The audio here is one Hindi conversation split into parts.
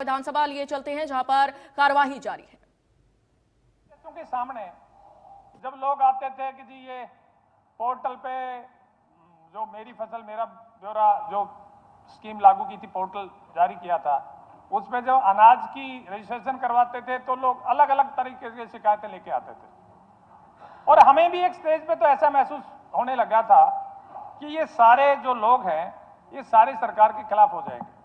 विधानसभा लिए चलते हैं, जहां पर कार्यवाही जारी है। के सामने जब लोग आते थे कि जी ये पोर्टल पे जो मेरी फसल मेरा ब्यौरा जो स्कीम लागू की थी, पोर्टल जारी किया था, उसमें जो अनाज की रजिस्ट्रेशन करवाते थे तो लोग अलग अलग तरीके की शिकायतें लेके आते थे। और हमें भी एक स्टेज पे तो ऐसा महसूस होने लगा था कि ये सारे जो लोग हैं ये सारे सरकार के खिलाफ हो जाएंगे।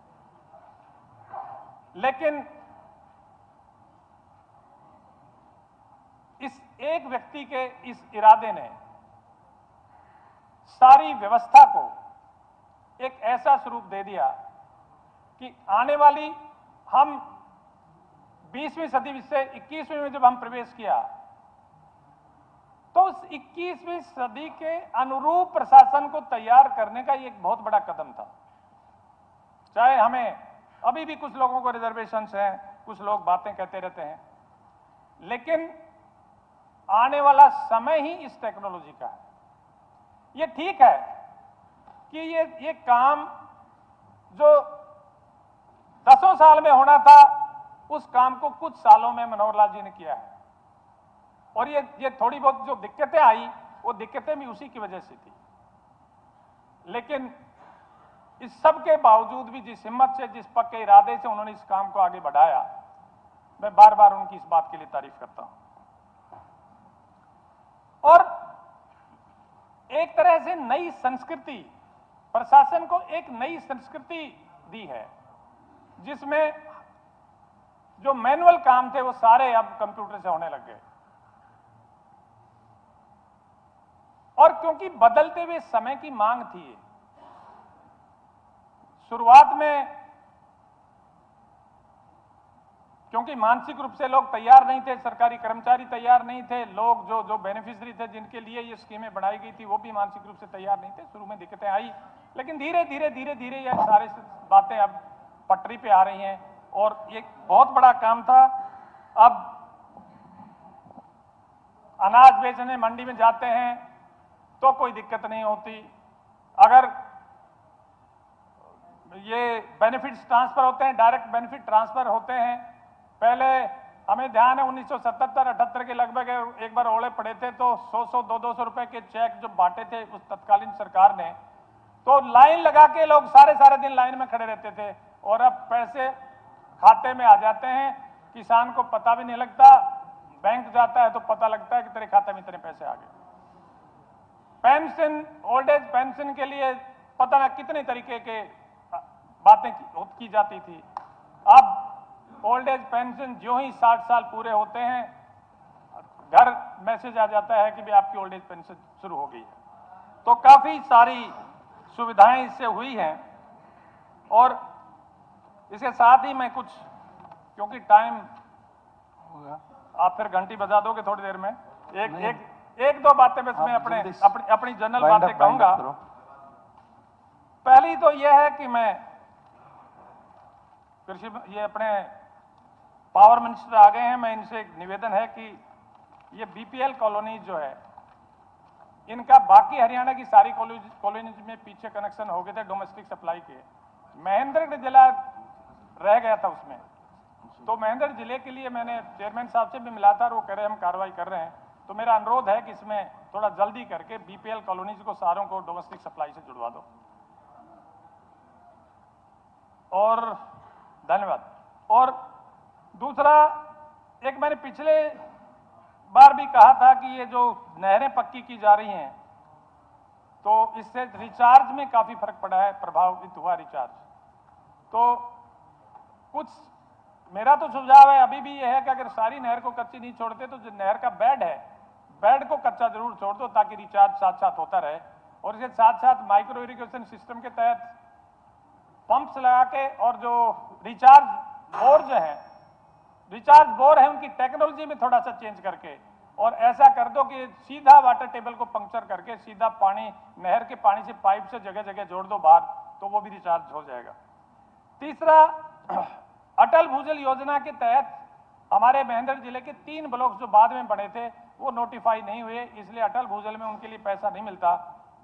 लेकिन इस एक व्यक्ति के इस इरादे ने सारी व्यवस्था को एक ऐसा स्वरूप दे दिया कि आने वाली हम 20वीं सदी से 21वीं में जब हम प्रवेश किया तो उस 21वीं सदी के अनुरूप प्रशासन को तैयार करने का ये एक बहुत बड़ा कदम था। चाहे हमें अभी भी कुछ लोगों को रिजर्वेशंस हैं, कुछ लोग बातें कहते रहते हैं, लेकिन आने वाला समय ही इस टेक्नोलॉजी का है। ये ठीक है कि ये काम जो 10 साल में होना था उस काम को कुछ सालों में मनोहर लाल जी ने किया है। और ये थोड़ी बहुत जो दिक्कतें आई वो दिक्कतें भी उसी की वजह से थी। लेकिन इस सब के बावजूद भी जिस हिम्मत से, जिस पक्के इरादे से उन्होंने इस काम को आगे बढ़ाया, मैं बार बार उनकी इस बात के लिए तारीफ करता हूं। और एक तरह से नई संस्कृति, प्रशासन को एक नई संस्कृति दी है जिसमें जो मैनुअल काम थे वो सारे अब कंप्यूटर से होने लग गए। और क्योंकि बदलते हुए समय की मांग थी, शुरुआत में क्योंकि मानसिक रूप से लोग तैयार नहीं थे, सरकारी कर्मचारी तैयार नहीं थे, लोग जो बेनिफिशियरी थे जिनके लिए ये स्कीमें बनाई गई थी वो भी मानसिक रूप से तैयार नहीं थे। शुरू में दिक्कतें आई, लेकिन धीरे धीरे ये सारी बातें अब पटरी पे आ रही हैं और ये बहुत बड़ा काम था। अब अनाज बेचने मंडी में जाते हैं तो कोई दिक्कत नहीं होती। अगर ये बेनिफिट्स ट्रांसफर होते हैं, डायरेक्ट बेनिफिट ट्रांसफर होते हैं, पहले हमें ध्यान है 1977-78 के लगभग एक बार ओले पड़े थे तो 100 200 रुपए के चेक जो बांटे थे उस तत्कालीन सरकार ने, तो लाइन लगा के लोग सारे दिन लाइन में खड़े रहते थे और अब पैसे खाते में आ जाते हैं, किसान को पता भी नहीं लगता, बैंक जाता है तो पता लगता है कि तेरे खाते में इतने पैसे आ गए। पेंशन, ओल्ड एज पेंशन के लिए पता ना कितने तरीके के बातें की जाती थी। अब ओल्ड एज पेंशन जो ही 60 साल पूरे होते हैं घर मैसेज आ जाता है कि भी आपकी ओल्ड एज पेंशन शुरू हो गई है। तो काफी सारी सुविधाएं इससे हुई हैं। और इसके साथ ही मैं कुछ, क्योंकि टाइम हो गया, आप फिर घंटी बजा दोगे थोड़ी देर में, एक दो बातें बस मैं अपनी जनरल बातें कहूंगा। पहली तो यह है कि मैं कृषि, ये अपने पावर मिनिस्टर आ गए हैं, मैं इनसे एक निवेदन है कि ये बीपीएल कॉलोनी जो है इनका बाकी हरियाणा की सारी कॉलोनीज में पीछे कनेक्शन हो गए थे डोमेस्टिक सप्लाई के। महेंद्रगढ़ जिला रह गया था उसमें, तो महेंद्रगढ़ जिले के लिए मैंने चेयरमैन साहब से भी मिला था और वो कह रहे हैं हम कार्रवाई कर रहे हैं। तो मेरा अनुरोध है कि इसमें थोड़ा जल्दी करके बीपीएल कॉलोनीज को सारों को डोमेस्टिक सप्लाई से जुड़वा दो। और धन्यवाद। और दूसरा, एक मैंने पिछले बार भी कहा था कि ये जो नहरें पक्की की जा रही हैं तो इससे रिचार्ज में काफी फर्क पड़ा है, प्रभावित हुआ रिचार्ज। तो कुछ मेरा तो सुझाव है अभी भी यह है कि अगर सारी नहर को कच्ची नहीं छोड़ते तो जो नहर का बेड है, बेड को कच्चा जरूर छोड़ दो ताकि रिचार्ज साथ साथ होता रहे। और इसके साथ साथ माइक्रो इरिगेशन सिस्टम के तहत पंप्स लगा के और जो रिचार्ज बोर जो है, रिचार्ज बोर है उनकी टेक्नोलॉजी में थोड़ा सा चेंज करके और ऐसा कर दो कि सीधा वाटर टेबल को पंक्चर करके सीधा पानी नहर के पानी से पाइप से जगह जगह जोड़ दो बाहर, तो वो भी रिचार्ज हो जाएगा। तीसरा, अटल भूजल योजना के तहत हमारे महेंद्रगढ़ जिले के 3 ब्लॉक जो बाद में बने थे वो नोटिफाई नहीं हुए, इसलिए अटल भूजल में उनके लिए पैसा नहीं मिलता।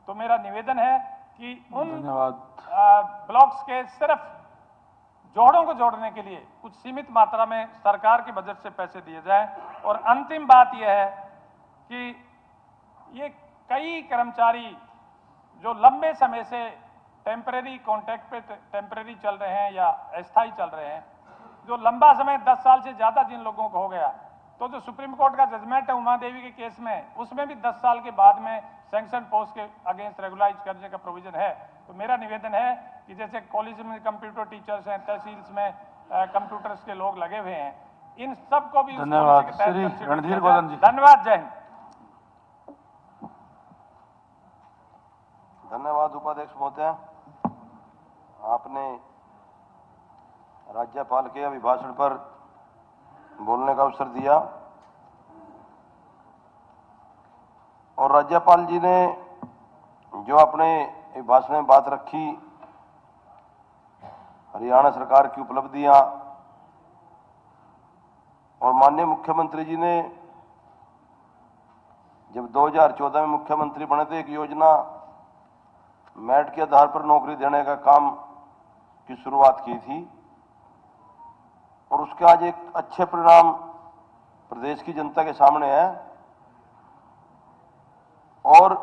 तो मेरा निवेदन है कि उन ब्लॉक्स के सिर्फ जोड़ों को जोड़ने के लिए कुछ सीमित मात्रा में सरकार के बजट से पैसे दिए जाएं। और अंतिम बात यह है कि ये कई कर्मचारी जो लंबे समय से टेम्परेरी कॉन्ट्रैक्ट पे टेम्परेरी चल रहे हैं या अस्थायी चल रहे हैं, जो लंबा समय 10 साल से ज़्यादा जिन लोगों को हो गया, तो जो सुप्रीम कोर्ट का जजमेंट है उमा देवी के केस में, उसमें भी 10 साल के बाद में सैंक्शन पोस्ट के अगेंस्ट रेगुलाइज करने का प्रोविजन है। तो मेरा निवेदन है कि जैसे कॉलेज में कंप्यूटर टीचर्स हैं, तहसील्स में कंप्यूटर्स के लोग लगे हुए हैं, इन सबको भी धन्यवाद श्री रणधीर गोलन जी। धन्यवाद। जय हिंद। धन्यवाद उपाध्यक्ष महोदय, आपने राज्यपाल के अभिभाषण पर बोलने का अवसर दिया और राज्यपाल जी ने जो अपने भाषण में बात रखी, हरियाणा सरकार की उपलब्धियां, और माननीय मुख्यमंत्री जी ने जब 2014 में मुख्यमंत्री बने थे एक योजना मेरिट के आधार पर नौकरी देने का काम की शुरुआत की थी और उसके आज एक अच्छे परिणाम प्रदेश की जनता के सामने है और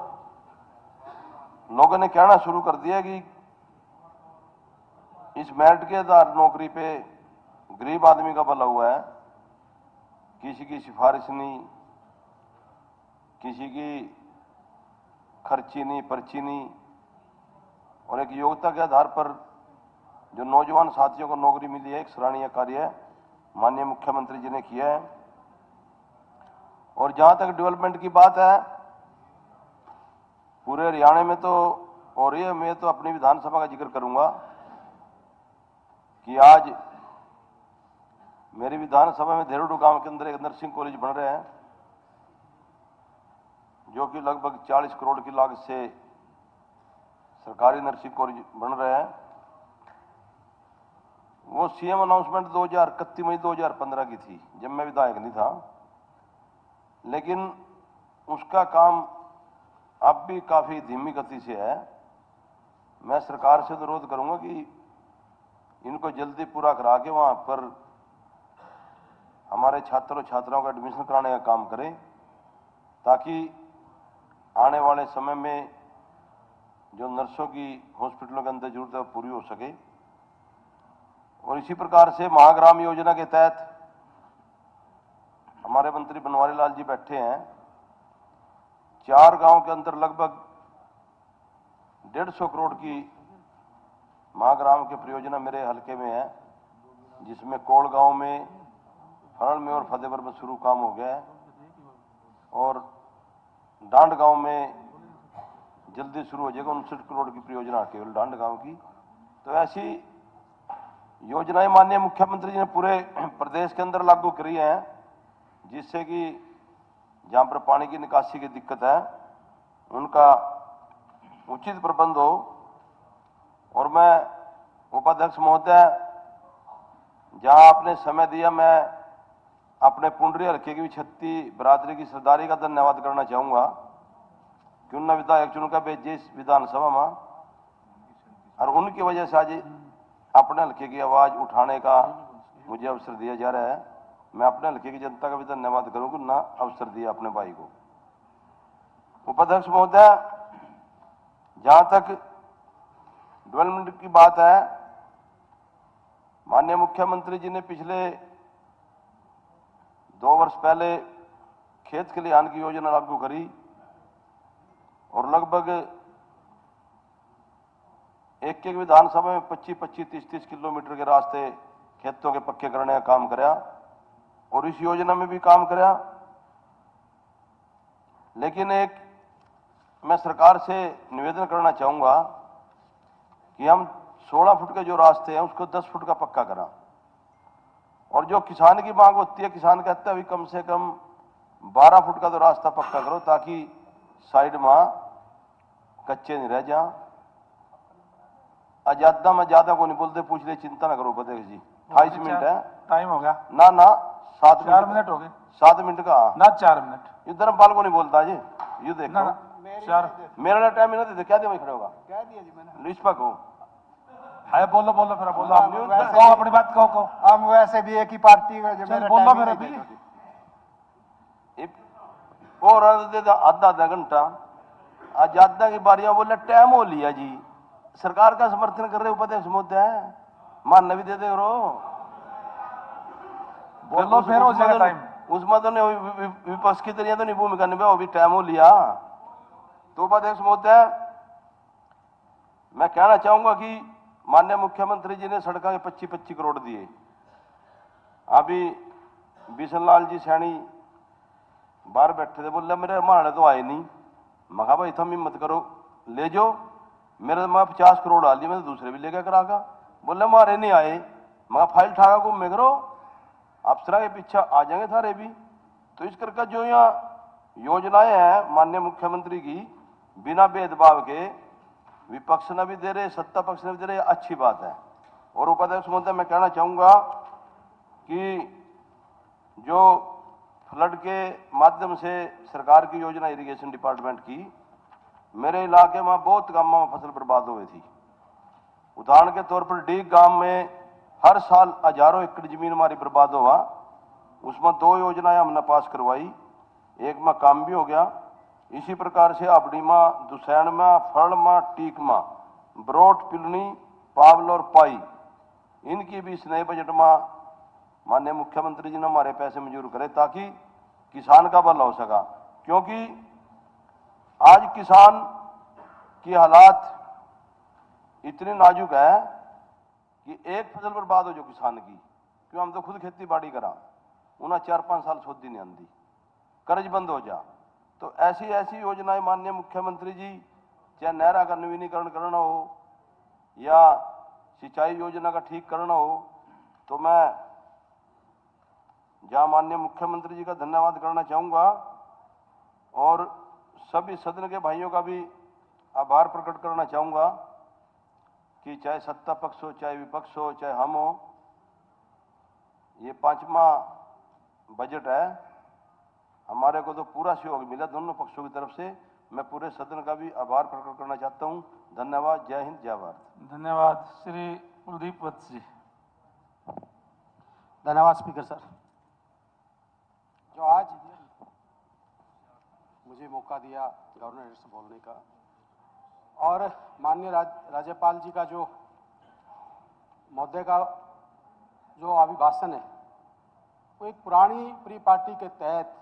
लोगों ने कहना शुरू कर दिया कि इस मेरिट के आधार नौकरी पे गरीब आदमी का भला हुआ है, किसी की सिफारिश नहीं, किसी की खर्ची नहीं, पर्ची नहीं, और एक योग्यता के आधार पर जो नौजवान साथियों को नौकरी मिली है, एक सराहनीय कार्य माननीय मुख्यमंत्री जी ने किया है। और जहां तक डेवलपमेंट की बात है, पूरे हरियाणा में तो हो रही है। मैं तो अपनी विधानसभा का जिक्र करूंगा कि आज मेरी विधानसभा में धेरुडू गांव के अंदर एक नर्सिंग कॉलेज बन रहे हैं, जो कि लगभग 40 करोड़ की लागत से सरकारी नर्सिंग कॉलेज बन रहे हैं। वो सीएम अनाउंसमेंट 31 मई 2015 की थी, जब मैं विधायक नहीं था, लेकिन उसका काम अब भी काफी धीमी गति से है। मैं सरकार से अनुरोध करूंगा कि इनको जल्दी पूरा करा के वहां पर हमारे छात्रों छात्राओं का एडमिशन कराने का काम करें, ताकि आने वाले समय में जो नर्सों की हॉस्पिटलों के अंदर जरूरत है पूरी हो सके। और इसी प्रकार से महाग्राम योजना के तहत हमारे मंत्री बनवारी लाल जी बैठे हैं, 4 गांव के अंदर लगभग 150 करोड़ की महाग्राम के परियोजना मेरे हलके में है, जिसमें कोल गांव में, फरल में और फतेहपुर में शुरू काम हो गया है और डांड गांव में जल्दी शुरू हो जाएगा। 59 करोड़ की परियोजना केवल डांड गांव की। तो ऐसी योजनाएं माननीय मुख्यमंत्री जी ने पूरे प्रदेश के अंदर लागू करी हैं, जिससे कि जहां पर पानी की निकासी की दिक्कत है उनका उचित प्रबंध हो। और मैं उपाध्यक्ष महोदय, जहां आपने समय दिया, मैं अपने पुंडरी हल्के की छत्ती बिरादरी की सरदारी का धन्यवाद करना चाहूंगा कि उन्होंने विधायक चुनकर भेजे इस विधानसभा में, और उनकी वजह से आज अपने हल्के की आवाज उठाने का मुझे अवसर दिया जा रहा है। मैं अपने हल्के की जनता का भी धन्यवाद करूंगा ना अवसर दिया अपने भाई को। उपाध्यक्ष महोदय, जहां तक डेवलपमेंट की बात है, माननीय मुख्यमंत्री जी ने पिछले 2 वर्ष पहले खेत खलिहान की योजना लागू करी और लगभग एक विधानसभा में 25-25, 30-30 किलोमीटर के रास्ते खेतों के पक्के करने का काम कराया और इस योजना में भी काम कराया। लेकिन एक मैं सरकार से निवेदन करना चाहूंगा कि हम 16 फुट के जो रास्ते हैं उसको 10 फुट का पक्का करा, और जो किसान की मांग होती है, किसान कहता है अभी कम से कम 12 फुट का तो रास्ता पक्का करो, ताकि साइड में कच्चे नहीं रह जा। ज्यादा में ज्यादा को नहीं बोलते, पूछ ले, चिंता ना करो उपाध्यक्ष जी। 28 मिनट है, टाइम हो गया ना 4 मिनट हो गए, 7 मिनट का ना 4 मिनट। इधर बाल को नहीं बोलता जी, ये देखो ना 4 मेरा टाइम नहीं दे, क्या दे वही खड़े होगा, कह दिया जी मैंने। निष्पक्ष हो। है बोलो बोलो फिर बोलो आप वैसे कहो अपनी बात कहो हम वैसे भी एक ही पार्टी का जो चल, मेरा बोलो टाइम ही मेरे नहीं भी। देता। और आधा आधा घंटा आज आधा की बारियां बोले टाइम हो लिया जी। सरकार का समर्थन कर रहे उपाध्यक्ष मुद्दा है, मानना भी दे दे करो। बोलो फिर हो जाएगा टाइम। उसमें तो नहीं विपक्ष की तरह तो नहीं भूमिका निभा, अभी टाइम हो लिया। तो उपाध्यक्ष मुद्दा मैं कहना चाहूंगा कि माननीय मुख्यमंत्री जी ने सड़कों के 25-25 करोड़ दिए। अभी बिशन लाल जी सैनी बाहर बैठे थे, बोले मेरे हमारे तो आए नहीं। मैं कहा भाई तुम हिम्मत करो ले जाओ, मेरे तो मैं 50 करोड़ डाल दिए, मैं तो दूसरे भी लेकर करागा। बोले हमारे नहीं आए। मैं फाइल ठाका घूमे करो, अफसरा के पीछे आ जाएंगे थारे भी। तो इस करके जो यहाँ योजनाएं हैं माननीय मुख्यमंत्री की, बिना भेदभाव के विपक्ष ने भी दे रहे, सत्ता पक्ष ने भी दे रहे, अच्छी बात है। और उपाध्यक्ष महोदय मैं कहना चाहूंगा कि जो फ्लड के माध्यम से सरकार की योजना इरिगेशन डिपार्टमेंट की, मेरे इलाके में बहुत गांवों में फसल बर्बाद हुई थी। उदाहरण के तौर पर डीग गांव में हर साल हजारों एकड़ जमीन हमारी बर्बाद हुआ। उसमें 2 योजनाएं हमने पास करवाई, एक में काम भी हो गया। इसी प्रकार से अपड़ी में, दुसैन में, फड़ में, टीक में, ब्रोट, पिलनी, पावल और पाई, इनकी भी इस नए बजट में माननीय मुख्यमंत्री जी ने हमारे पैसे मंजूर करे ताकि किसान का भला हो सका। क्योंकि आज किसान की हालात इतनी नाजुक है कि एक फसल बर्बाद हो जो किसान की, क्यों हम तो खुद खेती बाड़ी करा, उन्हें 4-5 साल सोधी नहीं आती, कर्ज बंद हो जा। तो ऐसी ऐसी योजनाएं माननीय मुख्यमंत्री जी, चाहे नहरा का नवीनीकरण करना हो या सिंचाई योजना का ठीक करना हो, तो मैं जहां माननीय मुख्यमंत्री जी का धन्यवाद करना चाहूंगा और सभी सदन के भाइयों का भी आभार प्रकट करना चाहूंगा कि चाहे सत्ता पक्ष हो, चाहे विपक्ष हो, चाहे हम हो, ये 5वां बजट है। हमारे को तो पूरा सहयोग मिला दोनों पक्षों की तरफ से। मैं पूरे सदन का भी आभार प्रकट करना चाहता हूं। धन्यवाद। जय हिंद, जय भारत। धन्यवाद। श्री कुलदीप वत्स जी। धन्यवाद स्पीकर सर। जो आज मुझे मौका दिया गवर्नर से बोलने का, और माननीय राज्यपाल जी का जो महोदय का जो अभिभाषण है, वो एक पुरानी प्री पार्टी के तहत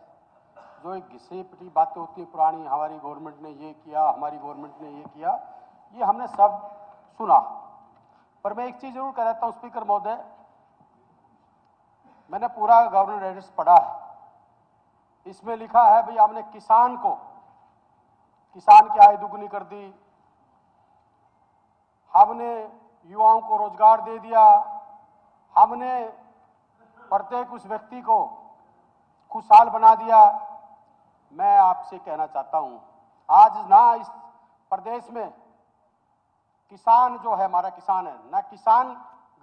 जो एक घिसी पिटी बातें होती है पुरानी, हमारी गवर्नमेंट ने ये किया, हमारी गवर्नमेंट ने ये किया, ये हमने सब सुना। पर मैं एक चीज जरूर कह रहता हूं स्पीकर महोदय, मैंने पूरा गवर्नर एड्रेस पढ़ा है। इसमें लिखा है भाई हमने किसान की आय दुगनी कर दी, हमने युवाओं को रोजगार दे दिया, हमने प्रत्येक उस व्यक्ति को खुशहाल बना दिया। मैं आपसे कहना चाहता हूं, आज ना इस प्रदेश में किसान जो है, हमारा किसान है ना, किसान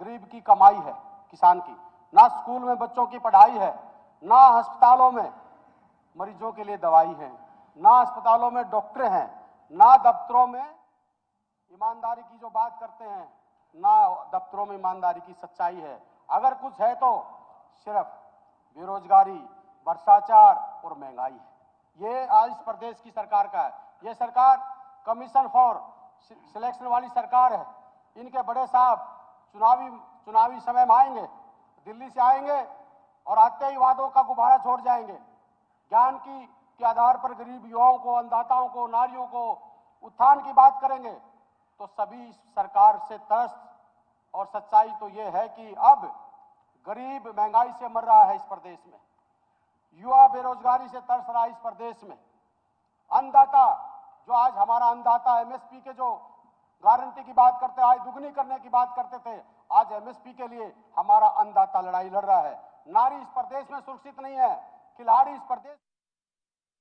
गरीब की कमाई है किसान की, ना स्कूल में बच्चों की पढ़ाई है, ना अस्पतालों में मरीजों के लिए दवाई है, ना अस्पतालों में डॉक्टर हैं, ना दफ्तरों में ईमानदारी की जो बात करते हैं, ना दफ्तरों में ईमानदारी की सच्चाई है। अगर कुछ है तो सिर्फ बेरोजगारी, भ्रष्टाचार और महंगाई है। ये आज इस प्रदेश की सरकार का है। ये सरकार कमीशन फॉर सिलेक्शन वाली सरकार है। इनके बड़े साहब चुनावी समय में आएंगे, दिल्ली से आएंगे और आते ही वादों का गुब्बारा छोड़ जाएंगे। ज्ञान के आधार पर गरीब युवाओं को, अन्नदाताओं को, नारियों को उत्थान की बात करेंगे। तो सभी सरकार से तरस, और सच्चाई तो ये है कि अब गरीब महंगाई से मर रहा है इस प्रदेश में, युवा बेरोजगारी से तरस रहा है इस प्रदेश में। अन्नदाता, जो आज हमारा अन्नदाता एमएसपी के जो गारंटी की बात करते, आज दुगनी करने की बात करते थे, आज एमएसपी के लिए हमारा अन्नदाता लड़ाई लड़ रहा है। नारी इस प्रदेश में सुरक्षित नहीं है, खिलाड़ी इस प्रदेश